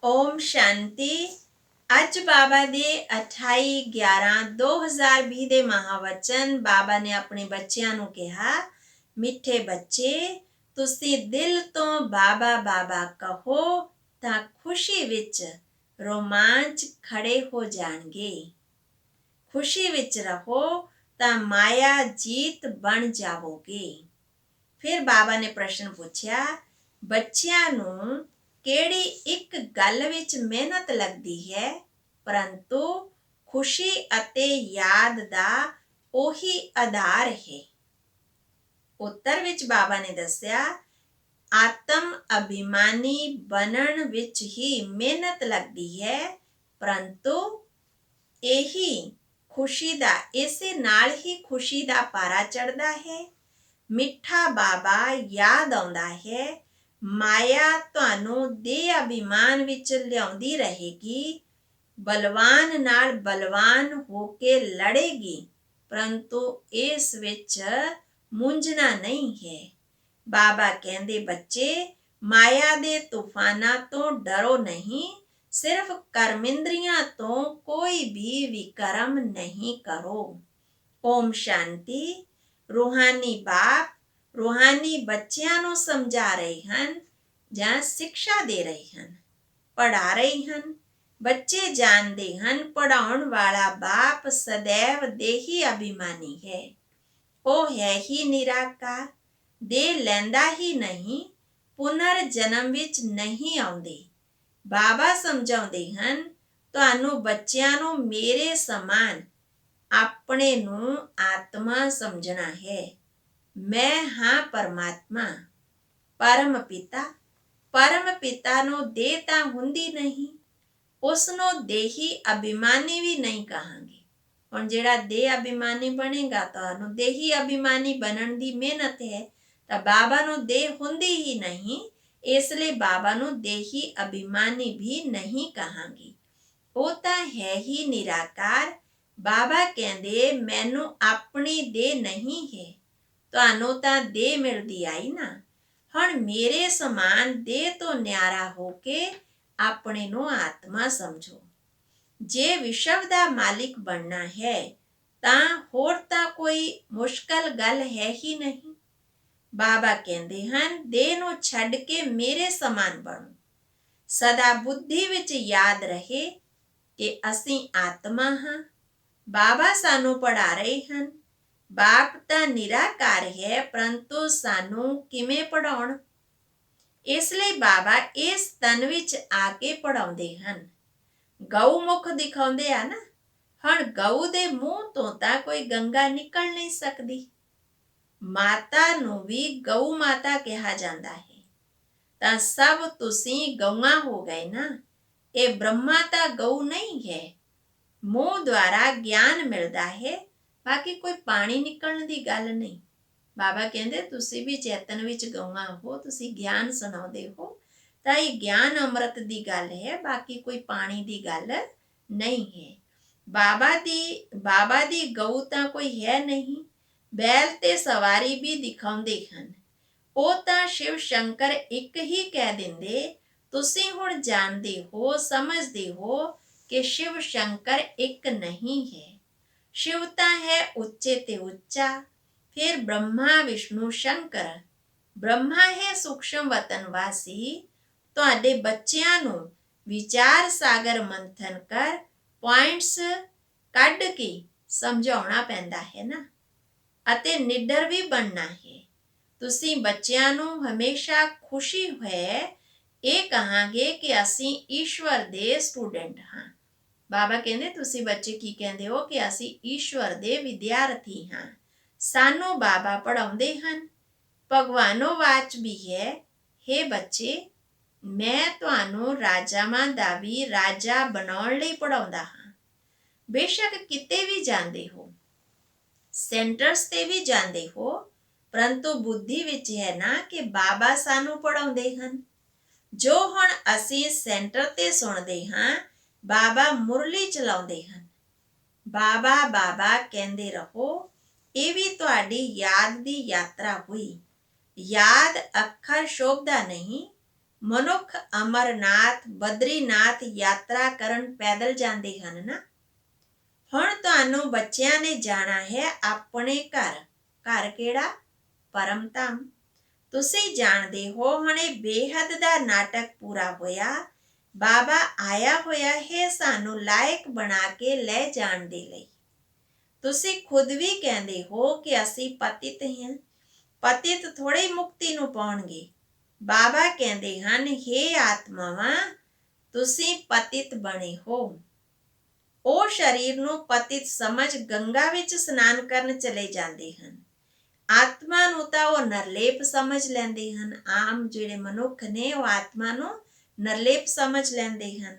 ਓਮ ਸ਼ਾਂਤੀ। ਅੱਜ ਬਾਬਾ ਦੇ 28/11/2020 ਦੇ ਮਹਾਵਚਨ ਬਾਬਾ ਨੇ ਆਪਣੇ ਬੱਚਿਆਂ ਨੂੰ ਕਿਹਾ, ਮਿੱਠੇ ਬੱਚੇ, ਤੁਸੀਂ ਦਿਲ ਤੋਂ ਬਾਬਾ ਬਾਬਾ ਕਹੋ ਤਾਂ ਖੁਸ਼ੀ ਵਿੱਚ ਰੋਮਾਂਚ ਖੜੇ ਹੋ ਜਾਣਗੇ। ਖੁਸ਼ੀ ਵਿੱਚ ਰਹੋ ਤਾਂ ਮਾਇਆ ਜੀਤ ਬਣ ਜਾਵੋਗੇ। ਫਿਰ ਬਾਬਾ ਨੇ ਪ੍ਰਸ਼ਨ ਪੁੱਛਿਆ, ਬੱਚਿਆਂ ਨੂੰ ਕਿਹੜੀ ਇੱਕ ਗੱਲ ਵਿੱਚ ਮਿਹਨਤ ਲੱਗਦੀ ਹੈ, ਪਰੰਤੂ ਖੁਸ਼ੀ ਅਤੇ ਯਾਦ ਦਾ ਉਹੀ ਆਧਾਰ ਹੈ। ਉੱਤਰ ਵਿੱਚ ਬਾਬਾ ਨੇ ਦੱਸਿਆ, ਆਤਮ ਅਭਿਮਾਨੀ ਬਣਨ ਵਿੱਚ ਹੀ ਮਿਹਨਤ ਲੱਗਦੀ ਹੈ, ਪਰੰਤੂ ਇਹੀ ਖੁਸ਼ੀ ਦਾ ਇਸੇ ਨਾਲ ਹੀ ਖੁਸ਼ੀ ਦਾ ਪਾਰਾ ਚੜ੍ਹਦਾ ਹੈ। ਮਿੱਠਾ ਬਾਬਾ ਯਾਦ ਆਉਂਦਾ ਹੈ, ਮਾਇਆ ਤੁਹਾਨੂੰ ਦੇਹ ਅਭਿਮਾਨ ਵਿੱਚ ਲਿਆਉਂਦੀ ਰਹੇਗੀ, ਬਲਵਾਨ ਨਾਲ ਬਲਵਾਨ ਹੋ ਕੇ ਲੜੇਗੀ, ਪਰੰਤੂ ਇਸ ਵਿੱਚ ਮੁੰਝਣਾ ਨਹੀਂ ਹੈ। ਬਾਬਾ ਕਹਿੰਦੇ, ਬੱਚੇ, ਮਾਇਆ ਦੇ ਤੂਫਾਨਾਂ ਤੋਂ ਡਰੋ ਨਹੀਂ, ਸਿਰਫ ਕਰਮਿੰਦਰੀਆਂ ਤੋਂ ਕੋਈ ਵੀ ਵਿਕਰਮ ਨਹੀਂ ਕਰੋ। ਓਮ ਸ਼ਾਂਤੀ। ਰੂਹਾਨੀ ਬਾਪ ਰੂਹਾਨੀ ਬੱਚਿਆਂ ਨੂੰ ਸਮਝਾ ਰਹੇ ਹਨ ਜਾਂ ਸਿੱਖਿਆ ਦੇ ਰਹੇ ਹਨ, ਪੜ੍ਹਾ ਰਹੇ ਹਨ। ਬੱਚੇ ਜਾਣਦੇ ਹਨ, ਪੜ੍ਹਾਉਣ ਵਾਲਾ ਬਾਪ ਸदैव ਦੇਹੀ ਅਭਿਮਾਨੀ ਹੈ। ਉਹ ਹੈ ਹੀ ਨਿਰਾਕਾਰ, ਦੇ ਲੈਂਦਾ ਹੀ ਨਹੀਂ, ਪੁਨਰ ਜਨਮ ਵਿੱਚ ਨਹੀਂ ਆਉਂਦੇ। ਬਾਬਾ ਸਮਝਾਉਂਦੇ ਹਨ, ਤੁਹਾਨੂੰ ਬੱਚਿਆਂ ਨੂੰ ਮੇਰੇ ਸਮਾਨ ਆਪਣੇ ਨੂੰ ਆਤਮਾ ਸਮਝਣਾ ਹੈ। ਮੈਂ ਹਾਂ ਪਰਮਾਤਮਾ, ਪਰਮ ਪਿਤਾ ਨੂੰ ਦੇਹ ਤਾਂ ਹੁੰਦੀ ਨਹੀਂ, ਉਸ ਨੂੰ ਦੇਹੀ ਅਭਿਮਾਨੀ ਵੀ ਨਹੀਂ ਕਹਾਂਗੇ। ਹੁਣ ਜਿਹੜਾ ਦੇਹ ਅਭਿਮਾਨੀ ਬਣੇਗਾ, ਤੁਹਾਨੂੰ ਦੇਹੀ ਅਭਿਮਾਨੀ ਬਣਨ ਦੀ ਮਿਹਨਤ ਹੈ, ਤਾਂ ਬਾਬਾ ਨੂੰ ਦੇਹ ਹੁੰਦੀ ਹੀ ਨਹੀਂ, ਇਸ ਲਈ ਬਾਬਾ ਨੂੰ ਦੇਹੀ ਅਭਿਮਾਨੀ ਵੀ ਨਹੀਂ ਕਹਾਂਗੇ। ਉਹ ਤਾਂ ਹੈ ਹੀ ਨਿਰਾਕਾਰ। ਬਾਬਾ ਕਹਿੰਦੇ, ਮੈਨੂੰ ਆਪਣੀ ਦੇਹ ਨਹੀਂ ਹੈ, ਤੁਹਾਨੂੰ ਤਾਂ ਦੇਹ ਮਿਲਦੀ ਆਈ ਨਾ। ਹੁਣ ਮੇਰੇ ਸਮਾਨ ਦੇਹ ਤੋਂ ਨਿਆਰਾ ਹੋ ਕੇ ਆਪਣੇ ਨੂੰ ਆਤਮਾ ਸਮਝੋ। ਜੇ ਵਿਸ਼ਵ ਦਾ ਮਾਲਿਕ ਬਣਨਾ ਹੈ ਤਾਂ ਹੋਰ ਤਾਂ ਕੋਈ ਮੁਸ਼ਕਲ ਗੱਲ ਹੈ ਹੀ ਨਹੀਂ। ਬਾਬਾ ਕਹਿੰਦੇ ਹਨ, ਦੇਹ ਨੂੰ ਛੱਡ ਕੇ ਮੇਰੇ ਸਮਾਨ ਬਣੋ। ਸਦਾ ਬੁੱਧੀ ਵਿੱਚ ਯਾਦ ਰਹੇ ਕਿ ਅਸੀਂ ਆਤਮਾ ਹਾਂ। ਬਾਬਾ ਸਾਨੂੰ ਪੜ੍ਹਾ ਰਹੇ ਹਨ, ਬਾਪ ਤਾਂ ਨਿਰਾਕਾਰ ਹੈ, ਪਰੰਤੂ ਸਾਨੂੰ ਕਿਵੇਂ ਪੜ੍ਹਾਉਣ। ਇਸ ਲਈ ਬਾਬਾ ਇਸ ਤਨ ਵਿੱਚ ਆ ਕੇ ਪੜ੍ਹਾਉਂਦੇ ਹਨ। ਗਊ ਮੁਖ ਦਿਖਾਉਂਦੇ ਆ ਨਾ। ਹੁਣ ਗਊ ਦੇ ਮੂੰਹ ਤੋਂ ਤਾਂ ਕੋਈ ਗੰਗਾ ਨਿਕਲ ਨਹੀਂ ਸਕਦੀ। ਮਾਤਾ ਨੂੰ ਵੀ ਗਊ ਮਾਤਾ ਕਿਹਾ ਜਾਂਦਾ ਹੈ। ਤਾਂ ਸਭ ਤੁਸੀਂ ਗਊਆਂ ਹੋ ਗਏ ਨਾ। ਇਹ ਬ੍ਰਹਮਾ ਤਾਂ ਗਊ ਨਹੀਂ ਹੈ। ਮੂੰਹ ਦੁਆਰਾ ਗਿਆਨ ਮਿਲਦਾ ਹੈ, ਬਾਕੀ ਕੋਈ ਪਾਣੀ ਨਿਕਲਣ ਦੀ ਗੱਲ ਨਹੀਂ। ਬਾਬਾ ਕਹਿੰਦੇ, ਤੁਸੀਂ ਵੀ ਚੇਤਨ ਵਿੱਚ ਗਊਆਂ ਹੋ, ਤੁਸੀਂ ਗਿਆਨ ਸੁਣਾਉਂਦੇ ਹੋ, ਤਾਂ ਇਹ ਗਿਆਨ ਅੰਮ੍ਰਿਤ ਦੀ ਗੱਲ ਹੈ, ਬਾਕੀ ਕੋਈ ਪਾਣੀ ਦੀ ਗੱਲ ਨਹੀਂ ਹੈ। ਬਾਬਾ ਦੀ ਗਊ ਤਾਂ ਕੋਈ ਹੈ ਨਹੀਂ। ਬੈਲ ਤੇ ਸਵਾਰੀ ਵੀ ਦਿਖਾਉਂਦੇ ਹਨ। ਉਹ ਤਾਂ ਸ਼ਿਵ ਸ਼ੰਕਰ ਇੱਕ ਹੀ ਕਹਿ ਦਿੰਦੇ। ਤੁਸੀਂ ਹੁਣ ਜਾਣਦੇ ਹੋ, ਸਮਝਦੇ ਹੋ ਕਿ ਸ਼ਿਵ ਸ਼ੰਕਰ ਇੱਕ ਨਹੀਂ ਹੈ। ਸ਼ਿਵ ਤਾਂ ਹੈ ਉੱਚੇ ਤੇ ਉੱਚਾ, ਫਿਰ ਬ੍ਰਹਮਾ ਵਿਸ਼ਨੂੰ ਸ਼ੰਕਰ। ਬ੍ਰਹਮਾ ਹੈ ਸੂਖਸ਼ਮ ਵਤਨ ਵਾਸੀ। ਤੁਹਾਡੇ ਬੱਚਿਆਂ ਨੂੰ ਵਿਚਾਰ ਸਾਗਰ ਮੰਥਨ ਕਰ ਪੁਆਇੰਟਸ ਕੱਢ ਕੇ ਸਮਝਾਉਣਾ ਪੈਂਦਾ ਹੈ ਨਾ, ਅਤੇ ਨਿਡਰ ਵੀ ਬਣਨਾ ਹੈ। ਤੁਸੀਂ ਬੱਚਿਆਂ ਨੂੰ ਹਮੇਸ਼ਾ ਖੁਸ਼ੀ ਹੈ ਇਹ ਕਹਾਂਗੇ ਕਿ ਅਸੀਂ ਈਸ਼ਵਰ ਦੇ ਸਟੂਡੈਂਟ ਹਾਂ। ਬਾਬਾ ਕਹਿੰਦੇ, ਤੁਸੀਂ ਬੱਚੇ ਕੀ ਕਹਿੰਦੇ ਹੋ ਕਿ ਅਸੀਂ ਈਸ਼ਵਰ ਦੇ ਵਿਦਿਆਰਥੀ ਹਾਂ। ਸਾਨੂੰ ਬਾਬਾ ਪੜ੍ਹਾਉਂਦੇ ਹਨ। ਭਗਵਾਨੋ ਵਾਚ ਵੀ ਹੈ, ਹੇ ਬੱਚੇ, ਮੈਂ ਤੁਹਾਨੂੰ ਰਾਜਾਵਾਂ ਦਾ ਵੀ ਰਾਜਾ ਬਣਾਉਣ ਲਈ ਪੜ੍ਹਾਉਂਦਾ ਹਾਂ। ਬੇਸ਼ੱਕ ਕਿਤੇ ਵੀ ਜਾਂਦੇ ਹੋ, ਸੈਂਟਰਸ ਤੇ ਵੀ ਜਾਂਦੇ ਹੋ, ਪਰੰਤੂ ਬੁੱਧੀ ਵਿੱਚ ਹੈ ਨਾ ਕਿ ਬਾਬਾ ਸਾਨੂੰ ਪੜ੍ਹਾਉਂਦੇ ਹਨ। ਜੋ ਹੁਣ ਅਸੀਂ ਸੈਂਟਰ ਤੇ ਸੁਣਦੇ ਹਾਂ, ਬਾਬਾ ਮੁਰਲੀ ਚਲਾਉਂਦੇ ਹਨ। ਬਾਬਾ ਬਾਬਾ ਕਹਿੰਦੇ ਰਹੋ। ਇਹ ਵੀ ਤੁਹਾਡੀ ਯਾਦ ਦੀ ਯਾਤਰਾ ਹੋਈ। ਯਾਦ ਅੱਖਰ ਸ਼ੋਭਦਾ ਨਹੀਂ, ਮਨੁੱਖ ਅਮਰਨਾਥ ਬਦਰੀਨਾਥ ਯਾਤਰਾ ਕਰਨ ਪੈਦਲ ਜਾਂਦੇ ਹਨ ਨਾ। ਹੁਣ ਤੁਹਾਨੂੰ ਬੱਚਿਆਂ ਨੇ ਜਾਣਾ ਹੈ ਆਪਣੇ ਘਰ। ਘਰ ਕਿਹੜਾ? ਪਰਮ ਧਾਮ। ਤੁਸੀਂ ਜਾਣਦੇ ਹੋ ਹੁਣ ਇਹ ਬੇਹੱਦ ਦਾ ਨਾਟਕ ਪੂਰਾ ਹੋਇਆ। ਬਾਬਾ ਆਇਆ ਹੋਇਆ ਹੈ ਸਾਨੂੰ ਲਾਇਕ ਬਣਾ ਕੇ ਲੈ ਜਾਣ ਦੇ ਲਈ। ਤੁਸੀਂ ਖੁਦ ਵੀ ਕਹਿੰਦੇ ਹੋ ਕਿ ਅਸੀਂ ਪਤਿਤ ਹਾਂ। ਪਤਿਤ ਥੋੜੇ ਮੁਕਤੀ ਨੂੰ ਪਾਉਣਗੇ। ਬਾਬਾ ਕਹਿੰਦੇ ਹਨ, ਹੇ ਆਤਮਾਵਾਂ, ਤੁਸੀਂ ਪਤਿਤ ਬਣੇ ਹੋ। ਉਹ ਸਰੀਰ ਨੂੰ ਪਤਿਤ ਸਮਝ ਗੰਗਾ ਵਿੱਚ ਇਸ਼ਨਾਨ ਕਰਨ ਚਲੇ ਜਾਂਦੇ ਹਨ। ਆਤਮਾ ਨੂੰ ਤਾਂ ਉਹ ਨਿਰਲੇਪ ਸਮਝ ਲੈਂਦੇ ਹਨ। ਆਮ ਜਿਹੜੇ ਮਨੁੱਖ ਨੇ ਉਹ ਆਤਮਾ ਨੂੰ ਨਿਰਲੇਪ ਸਮਝ ਲੈਂਦੇ ਹਨ।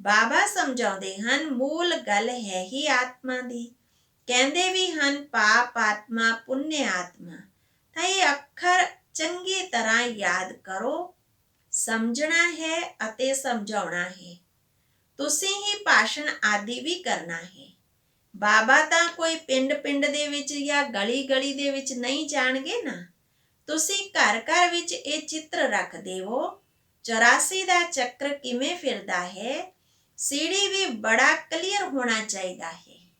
ਬਾਬਾ ਸਮਝਾਉਂਦੇ ਹਨ ਮੂਲ ਗੱਲ ਹੈ ਹੀ ਆਤਮਾ ਦੀ। ਕਹਿੰਦੇ ਵੀ ਹਨ ਪਾਪ ਆਤਮਾ ਪੁੰਨਿ ਆਤਮਾ। ਤਾਂ ਇਹ ਅੱਖਰ ਚੰਗੀ ਤਰ੍ਹਾਂ ਯਾਦ ਕਰੋ। ਸਮਝਣਾ ਹੈ ਅਤੇ ਸਮਝਾਉਣਾ ਹੈ। ਤੁਸੀਂ ਹੀ ਭਾਸ਼ਣ ਆਦਿ ਵੀ ਕਰਨਾ ਹੈ। ਬਾਬਾ ਤਾਂ ਕੋਈ ਪਿੰਡ ਦੇ ਵਿੱਚ ਜਾਂ ਗਲੀ ਦੇ ਵਿੱਚ ਨਹੀਂ ਜਾਣਗੇ ਨਾ। ਤੁਸੀਂ ਘਰ ਵਿੱਚ ਇਹ ਚਿੱਤਰ ਰੱਖ ਦੇਵੋ। 84 ਦਾ ਚੱਕਰ ਕਿਵੇਂ ਫਿਰਦਾ ਹੈ। ਸੀੜੀ ਵੀ ਬੜਾ ਕਲੀਅਰ ਹੋਣਾ ਚਾਹੀਦਾ ਹੈ।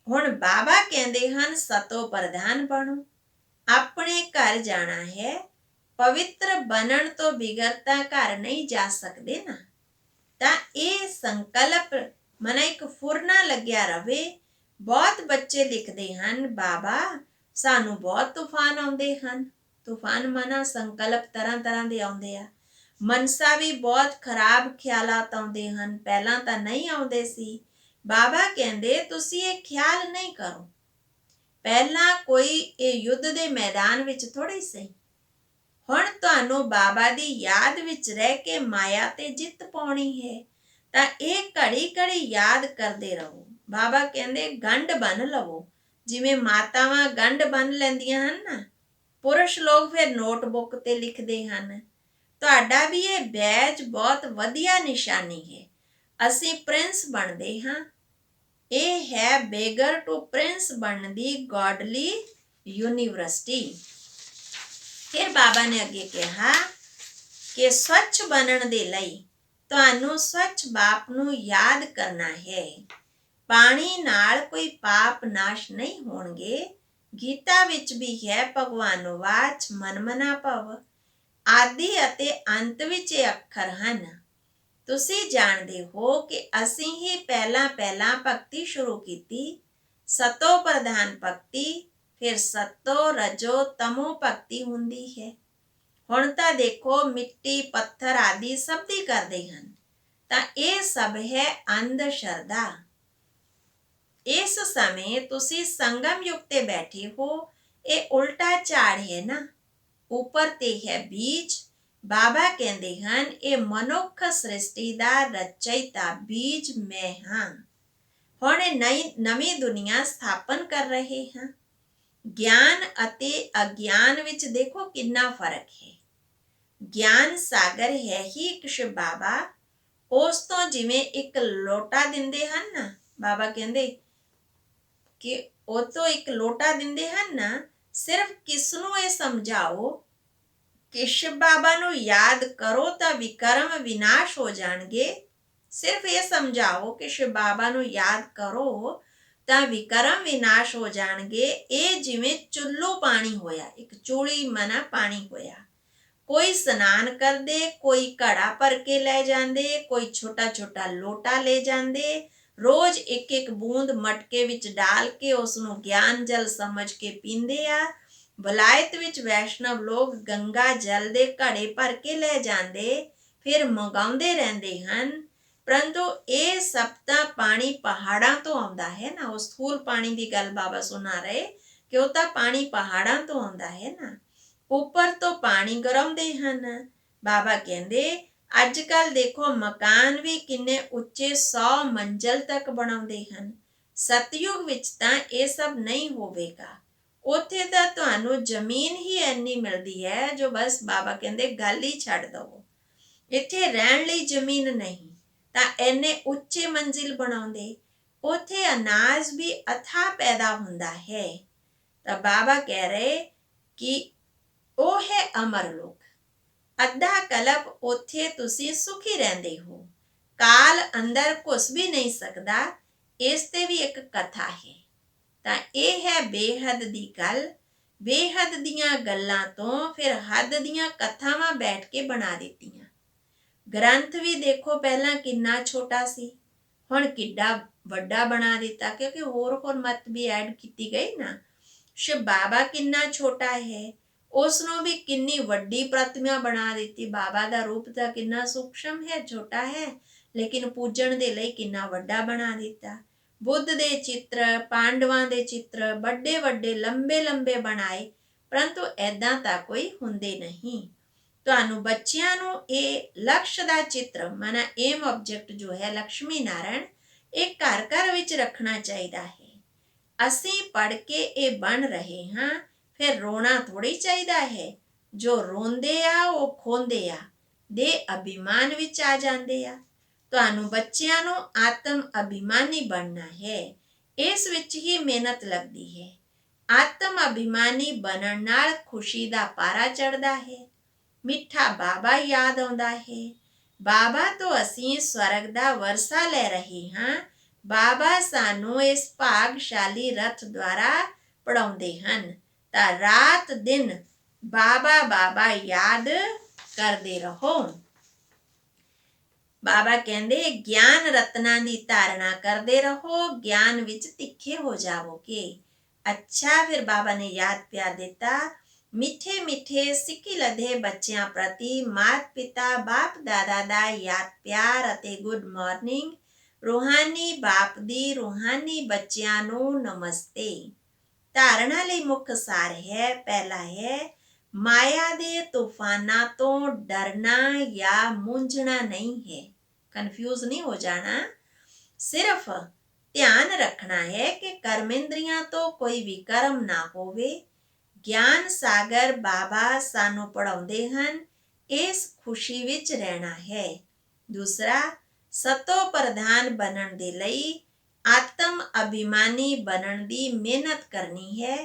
ਹੁਣ ਬਾਬਾ ਕਹਿੰਦੇ ਹਨ ਸਤੋ ਪ੍ਰਧਾਨ ਬਣੋ। ਆਪਣੇ ਘਰ ਜਾਣਾ ਹੈ। ਪਵਿੱਤਰ ਬਣਨ ਤੋਂ ਬਿਗਰ ਤਾਂ ਘਰ ਨਹੀਂ ਜਾ ਸਕਦੇ ਨਾ। ਤਾਂ ਇਹ ਸੰਕਲਪ ਮਨ ਇੱਕ ਫੁਰਨਾ ਲੱਗਿਆ ਰਵੇ। ਬਹੁਤ ਬੱਚੇ ਲਿਖਦੇ ਹਨ ਬਾਬਾ ਸਾਨੂੰ ਬਹੁਤ ਤੂਫਾਨ ਆਉਂਦੇ ਹਨ। ਤੂਫਾਨ ਮਨਾ ਸੰਕਲਪ ਤਰ੍ਹਾਂ ਦੇ ਆਉਂਦੇ ਆ। ਮਨਸਾ ਵੀ ਬਹੁਤ ਖਰਾਬ ਖਿਆਲਾਤ ਆਉਂਦੇ ਹਨ। ਪਹਿਲਾਂ ਤਾਂ ਨਹੀਂ ਆਉਂਦੇ ਸੀ। ਬਾਬਾ ਕਹਿੰਦੇ ਤੁਸੀਂ ਇਹ ਖਿਆਲ ਨਹੀਂ ਕਰੋ। ਪਹਿਲਾਂ ਕੋਈ ਇਹ ਯੁੱਧ ਦੇ ਮੈਦਾਨ ਵਿੱਚ ਥੋੜੀ ਸੀ। ਹੁਣ ਤੁਹਾਨੂੰ ਬਾਬਾ ਦੀ ਯਾਦ ਵਿੱਚ ਰਹਿ ਕੇ ਮਾਇਆ ਤੇ ਜਿੱਤ ਪਾਉਣੀ ਹੈ। ਤਾਂ ਇਹ ਘੜੀ ਯਾਦ ਕਰਦੇ ਰਹੋ। ਬਾਬਾ ਕਹਿੰਦੇ ਗੰਢ ਬੰਨ ਲਵੋ। ਜਿਵੇਂ ਮਾਤਾਵਾਂ ਗੰਢ ਬੰਨ ਲੈਂਦੀਆਂ ਹਨ ਨਾ। ਪੁਰਸ਼ ਲੋਕ ਫਿਰ ਨੋਟਬੁੱਕ ਤੇ ਲਿਖਦੇ ਹਨ। ਤੁਹਾਡਾ ਵੀ ਇਹ ਬੈਜ ਬਹੁਤ ਵਧੀਆ ਨਿਸ਼ਾਨੀ ਹੈ। ਅਸੀਂ ਪ੍ਰਿੰਸ ਬਣਦੇ ਹਾਂ। ਇਹ ਹੈ ਬੇਗਰ ਟੂ ਪ੍ਰਿੰਸ ਬਣਨ ਦੀ ਗੋਡਲੀ ਯੂਨੀਵਰਸਿਟੀ। ਫਿਰ ਬਾਬਾ ਨੇ ਅੱਗੇ ਕਿਹਾ ਕਿ ਸਵੱਛ ਬਣਨ ਦੇ ਲਈ ਤੁਹਾਨੂੰ ਸਵੱਛ ਬਾਪ ਨੂੰ ਯਾਦ ਕਰਨਾ ਹੈ। ਪਾਣੀ ਨਾਲ ਕੋਈ ਪਾਪ ਨਾਸ਼ ਨਹੀਂ ਹੋਣਗੇ। ਗੀਤਾ ਵਿੱਚ ਵੀ ਹੈ ਭਗਵਾਨ ਵਾਚ ਮਨਮਨਾ ਭਵ। ਆਦਿ ਅਤੇ ਅੰਤ ਵਿੱਚ ਇਹ ਅੱਖਰ ਹਨ। ਤੁਸੀਂ ਜਾਣਦੇ ਹੋ ਕਿ ਅਸੀਂ ਹੀ ਪਹਿਲਾਂ ਭਗਤੀ ਸ਼ੁਰੂ ਕੀਤੀ। ਸਤੋ ਪ੍ਰਧਾਨ ਭਗਤੀ, ਫਿਰ ਸਤੋ ਰਜੋ ਤਮੋ ਭਗਤੀ ਹੁੰਦੀ ਹੈ। ਹੁਣ ਤਾਂ ਦੇਖੋ ਮਿੱਟੀ ਪੱਥਰ ਆਦਿ ਸਭ ਦੀ ਕਰਦੇ ਹਨ। ਤਾਂ ਇਹ ਸਭ ਹੈ ਅੰਧ ਸ਼ਰਧਾ। ਇਸ ਸਮੇਂ ਤੁਸੀਂ ਸੰਗਮ ਯੁੱਗ ਤੇ ਬੈਠੇ ਹੋ। ਇਹ ਉਲਟਾ ਝਾੜ ਹੈ ਨਾ। ਉੱਪਰ ਤੇ ਹੈ ਬੀਜ। ਬਾਬਾ ਕਹਿੰਦੇ ਹਨ ਇਹ ਮਨੁੱਖ ਸ੍ਰਿਸ਼ਟੀ ਦਾ ਰਚయిਤਾ ਬੀਜ ਮੈਂ ਹਾਂ। ਹੁਣ ਨਵੀਂ ਦੁਨੀਆ ਸਥਾਪਨ ਕਰ ਰਹੇ ਹਾਂ। ਗਿਆਨ ਅਤੇ ਅਗਿਆਨ ਵਿੱਚ ਦੇਖੋ ਕਿੰਨਾ ਫਰਕ ਹੈ। ਗਿਆਨ ਸਾਗਰ ਹੈ ਹੀ ਇੱਕ ਸ਼ਿਵ ਬਾਬਾ। ਉਸ ਤੋਂ ਜਿਵੇਂ ਇੱਕ ਲੋਟਾ ਦਿੰਦੇ ਹਨ ਨਾ। ਬਾਬਾ ਕਹਿੰਦੇ ਕਿ ਉਹ ਤੋਂ ਇੱਕ ਲੋਟਾ ਦਿੰਦੇ ਹਨ ਨਾ। ਸਿਰਫ ਕਿਸ ਨੂੰ ਇਹ ਸਮਝਾਓ ਕਿ ਸ਼ਿਵ ਬਾਬਾ ਨੂੰ ਯਾਦ ਕਰੋ ਤਾਂ ਵਿਕਰਮ ਵਿਨਾਸ਼ ਹੋ ਜਾਣਗੇ। ਸਿਰਫ ਇਹ ਸਮਝਾਓ ਕਿ ਸ਼ਿਵ ਬਾਬਾ ਨੂੰ ਯਾਦ ਕਰੋ ਤਾਂ ਵਿਕਰਮ ਵਿਨਾਸ਼ ਹੋ ਜਾਣਗੇ। ਇਹ ਜਿਵੇਂ ਚੁੱਲ੍ਹੋ ਪਾਣੀ ਹੋਇਆ। ਇੱਕ ਚੂੜੀ ਮਨਾ ਪਾਣੀ ਹੋਇਆ। ਕੋਈ ਇਸ਼ਨਾਨ ਕਰਦੇ, ਕੋਈ ਘੜਾ ਭਰ ਕੇ ਲੈ ਜਾਂਦੇ, ਕੋਈ ਛੋਟਾ ਲੋਟਾ ਲੈ ਜਾਂਦੇ। ਰੋਜ਼ ਇੱਕ ਬੂੰਦ ਮਟਕੇ ਵਿੱਚ ਡਾਲ ਕੇ ਉਸ ਨੂੰ ਗਿਆਨ ਜਲ ਸਮਝ ਕੇ ਪੀਂਦੇ ਆ। ਵਲਾਇਤ ਵਿੱਚ ਵੈਸ਼ਨਵ ਲੋਕ ਗੰਗਾ ਜਲ ਦੇ ਘੜੇ ਭਰ ਕੇ ਲੈ ਜਾਂਦੇ, ਫਿਰ ਮੰਗਾਉਂਦੇ ਰਹਿੰਦੇ ਹਨ। ਪਰੰਤੂ ਇਹ ਸਭ ਤਾਂ ਪਾਣੀ ਪਹਾੜਾਂ ਤੋਂ ਆਉਂਦਾ ਹੈ ਨਾ। ਉਹ ਸਥੂਲ ਪਾਣੀ ਦੀ ਗੱਲ ਬਾਬਾ ਸੁਣਾ ਰਹੇ ਕਿ ਉਹ ਤਾਂ ਪਾਣੀ ਪਹਾੜਾਂ ਤੋਂ ਆਉਂਦਾ ਹੈ ਨਾ। ਉੱਪਰ ਤੋਂ ਪਾਣੀ ਗਰਾਉਂਦੇ ਹਨ। ਬਾਬਾ ਕਹਿੰਦੇ ਅੱਜ ਕੱਲ ਦੇਖੋ ਮਕਾਨ ਵੀ ਕਿੰਨੇ ਉੱਚੇ 100 ਮੰਜ਼ਲ ਤੱਕ ਬਣਾਉਂਦੇ ਹਨ। ਸਤਯੁਗ ਵਿੱਚ ਤਾਂ ਇਹ ਸਭ ਨਹੀਂ ਹੋਵੇਗਾ। ਉੱਥੇ ਤਾਂ ਤੁਹਾਨੂੰ ਜ਼ਮੀਨ ਹੀ ਇੰਨੀ ਮਿਲਦੀ ਹੈ ਜੋ ਬਸ ਬਾਬਾ ਕਹਿੰਦੇ ਗੱਲ ਹੀ ਛੱਡ ਦਵੋ। ਇੱਥੇ ਰਹਿਣ ਲਈ ਜ਼ਮੀਨ ਨਹੀਂ। ਤਾਂ ਇੰਨੇ ਉੱਚੇ ਮੰਜ਼ਿਲ ਬਣਾਉਂਦੇ। ਉੱਥੇ ਅਨਾਜ ਵੀ ਅਥਾਹ ਪੈਦਾ ਹੁੰਦਾ ਹੈ। ਤਾਂ ਬਾਬਾ ਕਹਿ ਰਹੇ ਕਿ ਉਹ ਹੈ ਅਮਰ ਲੋਕ। ਅੱਧਾ ਕਲਪ ਉੱਥੇ ਤੁਸੀਂ ਸੁਖੀ ਰਹਿੰਦੇ ਹੋ। ਕਾਲ ਅੰਦਰ ਘੁਸ ਵੀ ਨਹੀਂ ਸਕਦਾ। ਇਸ ਤੇ ਵੀ ਇੱਕ ਕਥਾ ਹੈ। ਤਾਂ ਇਹ ਹੈ ਬੇਹੱਦ ਦੀ ਗੱਲ। ਬੇਹੱਦ ਦੀਆਂ ਗੱਲਾਂ ਤੋਂ ਫਿਰ ਹੱਦ ਦੀਆਂ ਕਥਾਵਾਂ ਬੈਠ ਕੇ ਬਣਾ ਦਿੱਤੀਆਂ। ਗ੍ਰੰਥ ਵੀ ਦੇਖੋ ਪਹਿਲਾਂ ਕਿੰਨਾ ਛੋਟਾ ਸੀ, ਹੁਣ ਕਿੱਡਾ ਵੱਡਾ ਬਣਾ ਦਿੱਤਾ, ਕਿਉਂਕਿ ਹੋਰ ਮੱਤ ਵੀ ਐਡ ਕੀਤੀ ਗਈ ਨਾ। ਸ਼ਿਵ ਬਾਬਾ ਕਿੰਨਾ ਛੋਟਾ ਹੈ, ਉਸ ਨੂੰ ਵੀ ਕਿੰਨੀ ਵੱਡੀ ਪ੍ਰਤਿਮਾ ਬਣਾ ਦਿੱਤੀ। ਬਾਬਾ ਦਾ ਰੂਪ ਤਾਂ ਕਿੰਨਾ ਸੂਖਸ਼ਮ ਹੈ, ਛੋਟਾ ਹੈ, ਲੇਕਿਨ ਪੂਜਣ ਦੇ ਲਈ ਕਿੰਨਾ ਵੱਡਾ ਬਣਾ ਦਿੱਤਾ। ਬੁੱਧ ਦੇ ਚਿੱਤਰ, ਪਾਂਡਵਾਂ ਦੇ ਚਿੱਤਰ ਵੱਡੇ ਵੱਡੇ ਲੰਬੇ ਲੰਬੇ ਬਣਾਏ, ਪਰੰਤੂ ਐਦਾਂ ਤਾਂ ਕੋਈ ਹੁੰਦੇ ਨਹੀਂ। ਤੁਹਾਨੂੰ ਬੱਚਿਆਂ ਨੂੰ ਇਹ ਲਕਸ਼ ਦਾ ਚਿੱਤਰ ਮਾਨਾ ਏਮ ਆਬਜੈਕਟ ਜੋ ਹੈ ਲక్ష్ਮੀ ਨਾਰਾਇਣ, ਇਹ ਘਰ ਘਰ ਵਿੱਚ ਰੱਖਣਾ ਚਾਹੀਦਾ ਹੈ। ਅਸੀਂ ਪੜ੍ਹ ਕੇ ਇਹ ਬਣ ਰਹੇ ਹਾਂ, ਫਿਰ ਰੋਣਾ ਥੋੜ੍ਹੀ ਚਾਹੀਦਾ ਹੈ। ਜੋ ਰੋਂਦੇ ਆ ਉਹ ਖੋਂਦੇ ਆ, ਦੇ ਅਭਿਮਾਨ ਵਿੱਚ ਆ ਜਾਂਦੇ ਆ। ਤੁਹਾਨੂੰ ਬੱਚਿਆਂ ਨੂੰ ਆਤਮ ਅਭਿਮਾਨੀ ਬਣਨਾ ਹੈ। ਇਸ ਵਿੱਚ ਹੀ ਮਿਹਨਤ ਲੱਗਦੀ ਹੈ। ਆਤਮ ਅਭਿਮਾਨੀ ਬਣਨ ਨਾਲ ਖੁਸ਼ੀ ਦਾ ਪਾਰਾ ਚੜ੍ਹਦਾ ਹੈ। ਮਿੱਠਾ ਬਾਬਾ ਯਾਦ ਆਉਂਦਾ ਹੈ। ਬਾਬਾ ਤੋਂ ਅਸੀਂ ਸਵਰਗ ਦਾ ਵਰਸਾ ਲੈ ਰਹੇ ਹਾਂ। ਬਾਬਾ ਸਾਨੂੰ ਇਸ ਭਾਗਸ਼ਾਲੀ ਰਥ ਦੁਆਰਾ ਪੜਾਉਂਦੇ ਹਨ। ਤਾਂ ਰਾਤ ਦਿਨ ਬਾਬਾ ਬਾਬਾ ਯਾਦ ਕਰਦੇ ਰਹੋ। ਬਾਬਾ ਕਹਿੰਦੇ ਗਿਆਨ ਰਤਨਾਂ ਦੀ ਧਾਰਨਾ ਕਰਦੇ ਰਹੋ, ਗਿਆਨ ਵਿੱਚ ਤਿੱਖੇ ਹੋ ਜਾਵੋਗੇ। ਅੱਛਾ, ਫਿਰ ਬਾਬਾ ਨੇ ਯਾਦ ਪਿਆਰ ਦਿੱਤਾ। ਮਿੱਠੇ ਮਿੱਠੇ ਸਿੱਕੀ ਲਦੇ ਬੱਚਿਆਂ ਪ੍ਰਤੀ ਮਾਤ ਪਿਤਾ ਬਾਪ ਦਾਦਾ ਦਾ ਯਾਦ ਪਿਆਰ ਅਤੇ ਗੁੱਡ ਮਾਰਨਿੰਗ। ਰੂਹਾਨੀ ਬਾਪ ਦੀ ਰੂਹਾਨੀ ਬੱਚਿਆਂ ਨੂੰ ਨਮਸਤੇ। ਧਾਰਨਾ ਲਈ ਮੁੱਖ ਸਾਰ ਹੈ। ਪਹਿਲਾ ਹੈ, ਮਾਇਆ ਦੇ ਤੂਫਾਨਾਂ ਤੋਂ ਡਰਨਾ ਜਾਂ ਮੂੰਝਣਾ ਨਹੀਂ ਹੈ। ਕਨਫਿਊਜ਼ ਨਹੀਂ ਹੋ ਜਾਣਾ। ਸਿਰਫ ਧਿਆਨ ਰੱਖਣਾ ਹੈ ਕਿ ਕਰਮੇਂਦਰੀਆਂ ਤੋਂ ਕੋਈ ਵੀ ਕਰਮ ਨਾ ਹੋਵੇ। ਗਿਆਨ ਸਾਗਰ ਬਾਬਾ ਸਾਨੂੰ ਪੜਾਉਂਦੇ ਹਨ, ਇਸ ਖੁਸ਼ੀ ਵਿੱਚ ਰਹਿਣਾ ਹੈ। ਦੂਸਰਾ, ਸਤੋ ਪ੍ਰਧਾਨ ਬਣਨ ਦੇ ਲਈ ਆਤਮ ਅਭਿਮਾਨੀ ਬਣਨ ਦੀ ਮਿਹਨਤ ਕਰਨੀ ਹੈ।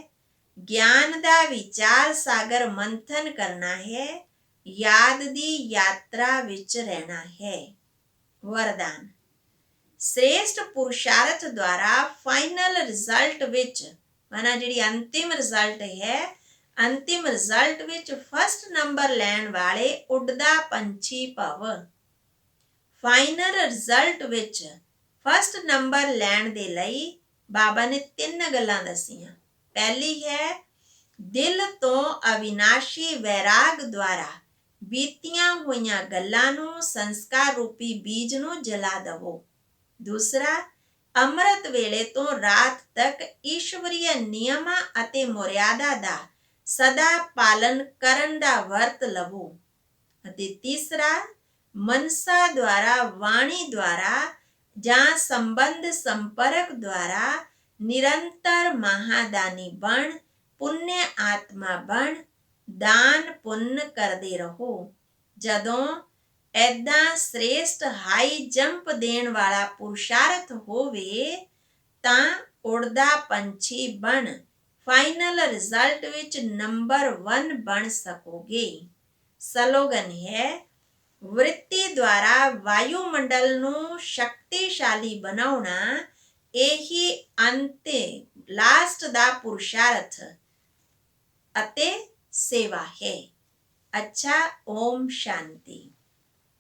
ਗਿਆਨ ਦਾ ਵਿਚਾਰ ਸਾਗਰ ਮੰਥਨ ਕਰਨਾ ਹੈ। ਯਾਦ ਦੀ ਯਾਤਰਾ ਵਿੱਚ ਰਹਿਣਾ ਹੈ। ਵਰਦਾਨ, ਸ੍ਰੇਸ਼ਟ ਪੁਰਸ਼ਾਰਥ ਦੁਆਰਾ ਫਾਈਨਲ ਰਿਜ਼ਲਟ ਵਿੱਚ ਮਾਨਾ ਜਿਹੜੀ ਅੰਤਿਮ ਰਿਜ਼ਲਟ ਹੈ, ਅੰਤਿਮ ਰਿਜ਼ਲਟ ਵਿੱਚ ਫਸਟ ਨੰਬਰ ਲੈਣ ਵਾਲੇ ਉੱਡਦਾ ਪੰਛੀ ਭਵ। ਫਾਈਨਲ ਰਿਜ਼ਲਟ ਵਿੱਚ ਫਸਟ ਨੰਬਰ ਲੈਣ ਦੇ ਲਈ ਬਾਬਾ ਨੇ 3 ਗੱਲਾਂ ਦੱਸੀਆਂ। ਪਹਿਲੀ ਹੈ, ਦਿਲ ਤੋਂ ਅਵਿਨਾਸ਼ੀ ਵੈਰਾਗ ਦੁਆਰਾ ਬੀਤੀਆਂ ਹੋਈਆਂ ਗੱਲਾਂ ਨੂੰ ਸੰਸਕਾਰ ਰੂਪੀ ਬੀਜ ਨੂੰ ਜਲਾ ਦਵੋ। ਦੂਸਰਾ, ਅੰਮ੍ਰਿਤ ਵੇਲੇ ਤੋਂ ਰਾਤ ਤੱਕ ਈਸ਼ਵਰੀय ਨਿਯਮਾਂ ਅਤੇ ਮਰਿਆਦਾ ਦਾ ਸਦਾ ਪਾਲਨ ਕਰਨ ਦਾ ਵਰਤ ਲਵੋ। ਅਤੇ ਤੀਸਰਾ, ਮਨਸਾ ਦੁਆਰਾ ਵਾਣੀ ਦੁਆਰਾ ਜਾਂ ਸੰਬੰਧ ਸੰਪਰਕ ਦੁਆਰਾ ਨਿਰੰਤਰ ਮਹਾਦਾਨੀ ਬਣ, ਪੁੰਨਿਆ ਆਤਮਾ ਬਣ, ਦਾਨ ਪੁੰਨ ਕਰਦੇ ਰਹੋ। ਜਦੋਂ ਐਦਾਂ ਸ੍ਰੇਸ਼ਟ ਹਾਈ ਜੰਪ ਦੇਣ ਵਾਲਾ ਪੁਰਸ਼ਾਰਥ ਹੋਵੇ ਤਾਂ ਉੜਦਾ ਪੰਛੀ ਬਣ ਫਾਈਨਲ ਰਿਜ਼ਲਟ ਵਿੱਚ ਨੰਬਰ 1 ਬਣ ਸਕੋਗੇ। ਸਲੋਗਨ ਹੈ, ਵ੍ਰਿੱਤੀ ਦੁਆਰਾ ਵਾਯੂਮੰਡਲ ਨੂੰ ਸ਼ਕਤੀਸ਼ਾਲੀ ਬਣਾਉਣਾ, ਇਹੀ ਅੰਤੇ ਲਾਸਟ ਦਾ ਪੁਰਸ਼ਾਰਥ ਅਤੇ ਸੇਵਾ ਹੈ। ਅੱਛਾ, ਓਮ ਸ਼ਾਂਤੀ।